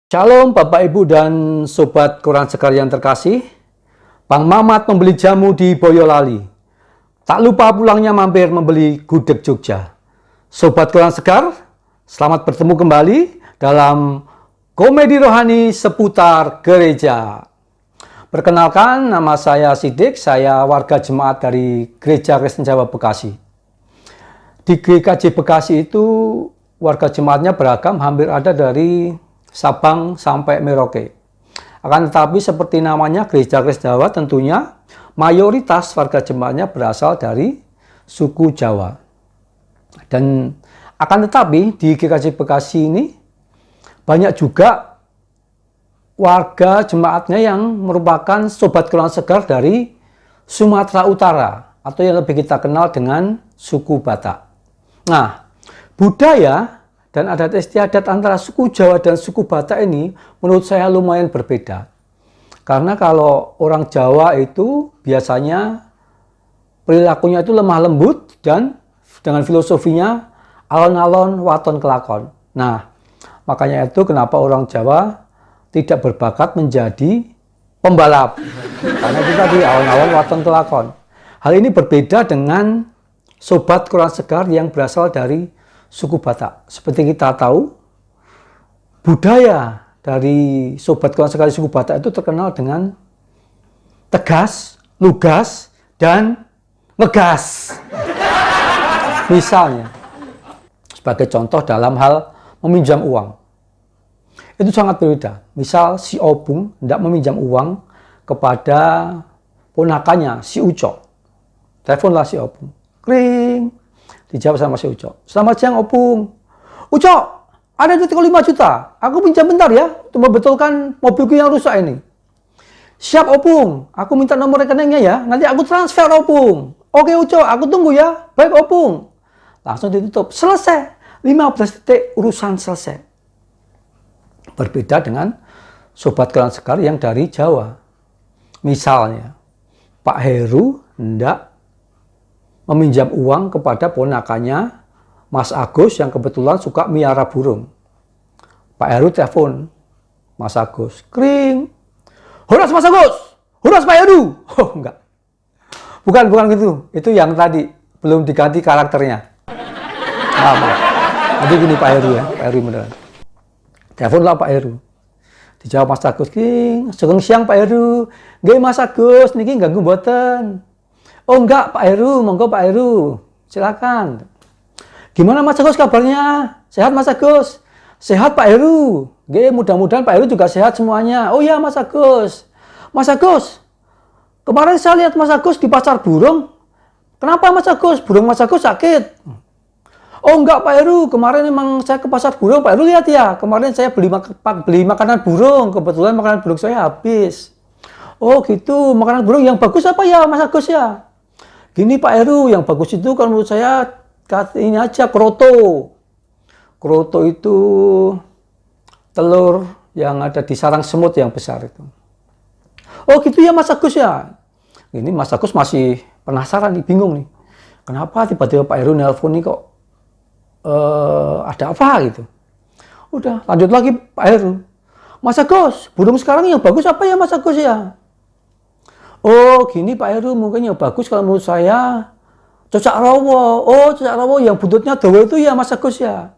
Shalom Bapak Ibu dan Sobat Quran Sekar yang terkasih. Bang Mamat membeli jamu di Boyolali. Tak lupa pulangnya mampir membeli gudeg Jogja. Sobat Quran Sekar, selamat bertemu kembali dalam komedi rohani seputar gereja. Perkenalkan, nama saya Sidik, saya warga jemaat dari Gereja Kristen Jawa Bekasi. Di GKJ Bekasi itu warga jemaatnya beragam, hampir ada dari Sabang sampai Merauke. Akan tetapi seperti namanya Gereja Kristen Jawa, tentunya mayoritas warga jemaatnya berasal dari suku Jawa. Dan akan tetapi di GKJ Bekasi ini banyak juga warga jemaatnya yang merupakan sobat Quran Sekar dari Sumatera Utara atau yang lebih kita kenal dengan suku Batak. Nah, budaya dan adat istiadat antara suku Jawa dan suku Batak ini menurut saya lumayan berbeda. Karena kalau orang Jawa itu biasanya perilakunya itu lemah lembut dan dengan filosofinya alon-alon waton kelakon. Nah, makanya itu kenapa orang Jawa tidak berbakat menjadi pembalap. Karena itu tadi alon-alon waton kelakon. Hal ini berbeda dengan sobat Quran Sekar yang berasal dari suku Batak. Seperti kita tahu, budaya dari sobat Quran Sekar suku Batak itu terkenal dengan tegas, lugas, dan ngegas. Misalnya, sebagai contoh dalam hal meminjam uang. Itu sangat berbeda. Misal si Opung tidak meminjam uang kepada ponakannya, si Ucok. Teleponlah si Opung. Kring. Dijawab sama si Ucok. Selamat siang Opung. Ucok, ada duit 5 juta. Aku pinjam bentar ya untuk membetulkan mobilku yang rusak ini. Siap Opung. Aku minta nomor rekeningnya ya. Nanti aku transfer Opung. Oke Ucok, aku tunggu ya. Baik Opung. Langsung ditutup. Selesai. 15 detik urusan selesai. Berbeda dengan sobat Quran Sekar yang dari Jawa. Misalnya, Pak Heru hendak meminjam uang kepada ponakannya Mas Agus yang kebetulan suka miara burung. Pak Heru telepon Mas Agus. Kring. Horas Mas Agus. Horas Pak Heru. Oh enggak. Bukan gitu. Itu yang tadi belum diganti karakternya. Maaf. Jadi gini Pak Heru ya. Pak Heru beneran. Teleponlah Pak Heru. Dijawab Mas Agus. Kring. Sugeng siang Pak Heru. Nggih Mas Agus niki ganggu mboten. Oh enggak Pak Heru, monggo Pak Heru, silakan. Gimana Mas Agus kabarnya? Sehat Mas Agus? Sehat Pak Heru. Mudah-mudahan Pak Heru juga sehat semuanya. Oh iya Mas Agus. Mas Agus, kemarin saya lihat Mas Agus di pasar burung. Kenapa Mas Agus? Burung Mas Agus sakit. Oh enggak Pak Heru, kemarin memang saya ke pasar burung. Pak Heru lihat ya, kemarin saya beli makanan burung. Kebetulan makanan burung saya habis. Oh gitu, makanan burung yang bagus apa ya Mas Agus ya? Gini Pak Heru, yang bagus itu kalau menurut saya ini aja kroto. Kroto itu telur yang ada di sarang semut yang besar itu. Oh gitu ya Mas Agus ya. Ini Mas Agus masih penasaran nih, bingung nih. Kenapa tiba-tiba Pak Heru nelpon nih kok ada apa gitu. Udah lanjut lagi Pak Heru. Mas Agus, burung sekarang yang bagus apa ya Mas Agus ya? Oh gini Pak Heru, mungkin yang bagus kalau menurut saya cocak rawo. Oh cocak rawo yang buntutnya dawa itu ya Mas Agus ya.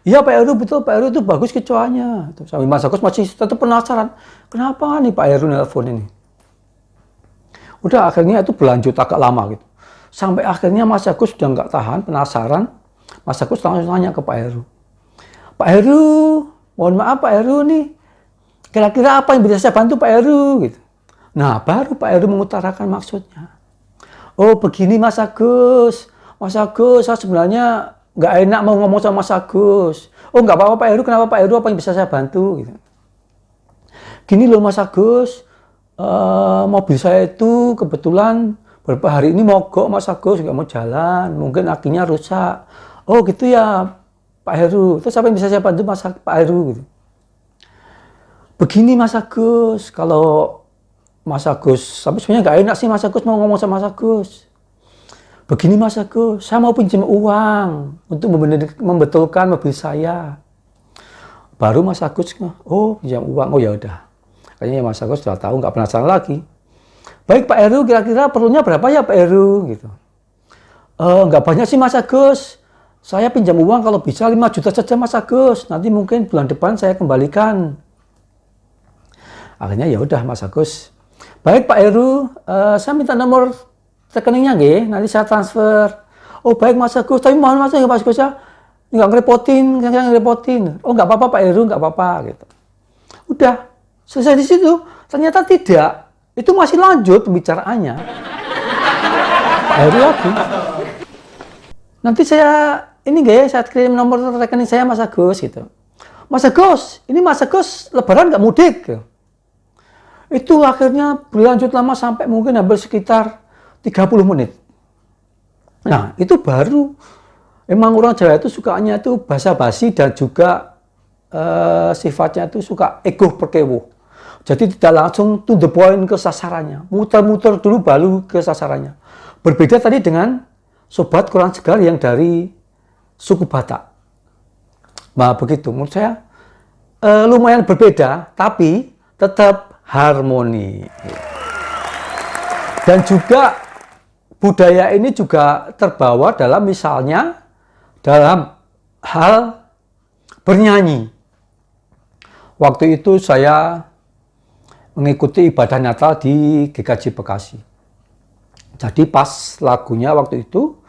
Iya Pak Heru, betul Pak Heru itu bagus kecoanya. Sampai Mas Agus masih tetap penasaran. Kenapa nih Pak Heru nelpon ini? Udah akhirnya itu berlanjut agak lama gitu. Sampai akhirnya Mas Agus sudah nggak tahan, penasaran. Mas Agus langsung tanya ke Pak Heru. Pak Heru, mohon maaf Pak Heru nih. Kira-kira apa yang bisa saya bantu Pak Heru gitu. Nah, baru Pak Heru mengutarakan maksudnya. Oh, begini Mas Agus. Mas Agus, saya sebenarnya nggak enak mau ngomong sama Mas Agus. Oh, nggak apa-apa Pak Heru. Kenapa Pak Heru? Apa yang bisa saya bantu? Gitu. Gini loh Mas Agus. Mobil saya itu kebetulan beberapa hari ini mogok Mas Agus. Nggak mau jalan. Mungkin akinya rusak. Oh, gitu ya Pak Heru. Terus apa yang bisa saya bantu Pak Heru? Gitu. Begini Mas Agus. Kalau Mas Agus, tapi sebenarnya nggak enak sih Mas Agus mau ngomong sama Mas Agus. Begini Mas Agus, saya mau pinjam uang untuk membetulkan mobil saya. Baru Mas Agus, oh pinjam uang, oh ya udah. Kayaknya Mas Agus sudah tahu, nggak penasaran lagi. Baik Pak Heru, kira-kira perlunya berapa ya Pak Heru? Gitu. Nggak banyak sih Mas Agus. Saya pinjam uang kalau bisa 5 juta saja Mas Agus. Nanti mungkin bulan depan saya kembalikan. Akhirnya ya udah Mas Agus. Baik Pak Heru, saya minta nomor rekeningnya nggih, nanti saya transfer. Oh baik Mas Agus, tapi mohon Mas Agus ya nggak ngerepotin. Oh nggak apa-apa Pak Heru, nggak apa-apa gitu. Udah selesai di situ. Ternyata tidak, itu masih lanjut pembicaraannya. Pak Heru lagi. Nanti saya saya kirim nomor rekening saya Mas Agus gitu. Mas Agus, ini Mas Agus Lebaran nggak mudik? Itu akhirnya berlanjut lama sampai mungkin hampir sekitar 30 menit. Nah, itu baru emang orang Jawa itu sukanya itu basa-basi dan juga sifatnya itu suka ego perkewo. Jadi tidak langsung to the point ke sasarannya. Muter-muter dulu baru ke sasarannya. Berbeda tadi dengan sobat Quran Segar yang dari suku Batak. Nah, begitu. Menurut saya lumayan berbeda, tapi tetap harmoni. Dan juga budaya ini juga terbawa dalam misalnya dalam hal bernyanyi. Waktu itu saya mengikuti ibadah Natal di GKJ Bekasi. Jadi pas lagunya waktu itu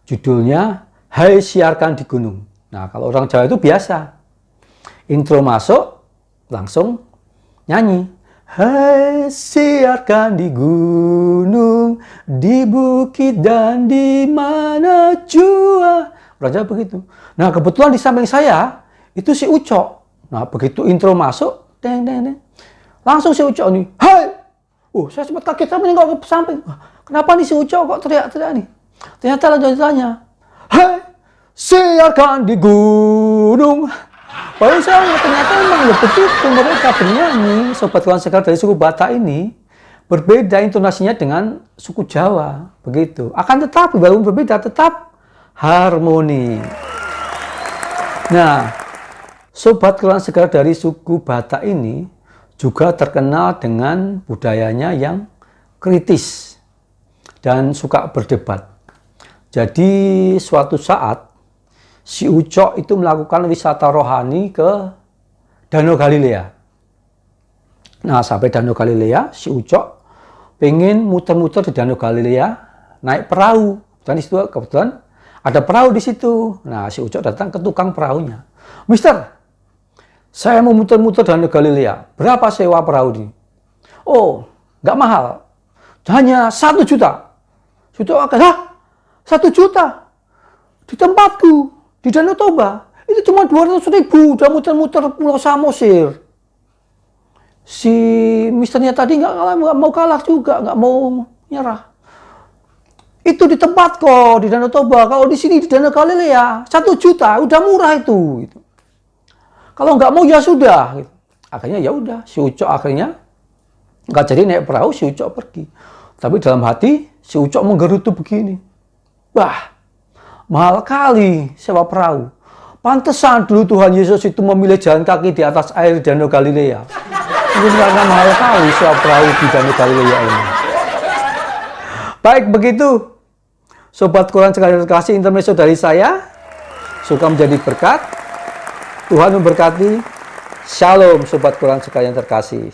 judulnya Hai Siarkan di Gunung. Nah kalau orang Jawa itu biasa. Intro masuk langsung nyanyi. Hai siarkan di gunung, di bukit dan di mana jua. Orang Jawa begitu. Nah kebetulan di samping saya itu si Ucok. Nah begitu intro masuk, deng deng deng. Langsung si Ucok nih, hai! Saya sempat kaget sama nengok ke samping. Kenapa nih si Ucok kok teriak-teriak nih? Ternyata lanjutannya, hai! Siarkan di gunung. Baru saya ternyata memang begitu mereka bernyanyi. Sobat Quran Segar dari suku Batak ini berbeda intonasinya dengan suku Jawa. Begitu. Akan tetapi walaupun berbeda tetap harmoni. Nah, Sobat Quran Segar dari suku Batak ini juga terkenal dengan budayanya yang kritis dan suka berdebat. Jadi suatu saat si Ucok itu melakukan wisata rohani ke Danau Galilea. Nah sampai Danau Galilea si Ucok pengen muter-muter di Danau Galilea naik perahu. Dan di situ kebetulan ada perahu di situ. Nah si Ucok datang ke tukang perahunya. Mister, saya mau muter-muter Danau Galilea. Berapa sewa perahu ini? Oh, nggak mahal. Hanya 1 juta. Sudah akan, 1 juta? Di tempatku, di Danau Toba, itu cuma 200.000. Udah muter-muter Pulau Samosir. Si misternya tadi nggak mau kalah juga, nggak mau nyerah. Itu di tempat kok, di Danau Toba. Kalau di sini di Danau Galilea, 1 juta, udah murah itu. Gitu. Kalau nggak mau ya sudah. Gitu. Akhirnya ya udah, si Ucok akhirnya nggak jadi naik perahu, si Ucok pergi. Tapi dalam hati si Ucok menggerutu begini. Wah, mahal kali sewa perahu. Pantesan dulu Tuhan Yesus itu memilih jalan kaki di atas air Danau Galilea. Mungkin karena mahal kali sewa perahu di Danau Galilea ini. Baik begitu, Sobat Quran Segar yang terkasih, intermezzo dari saya. Suka menjadi berkat. Tuhan memberkati. Shalom Sobat Quran Segar yang terkasih.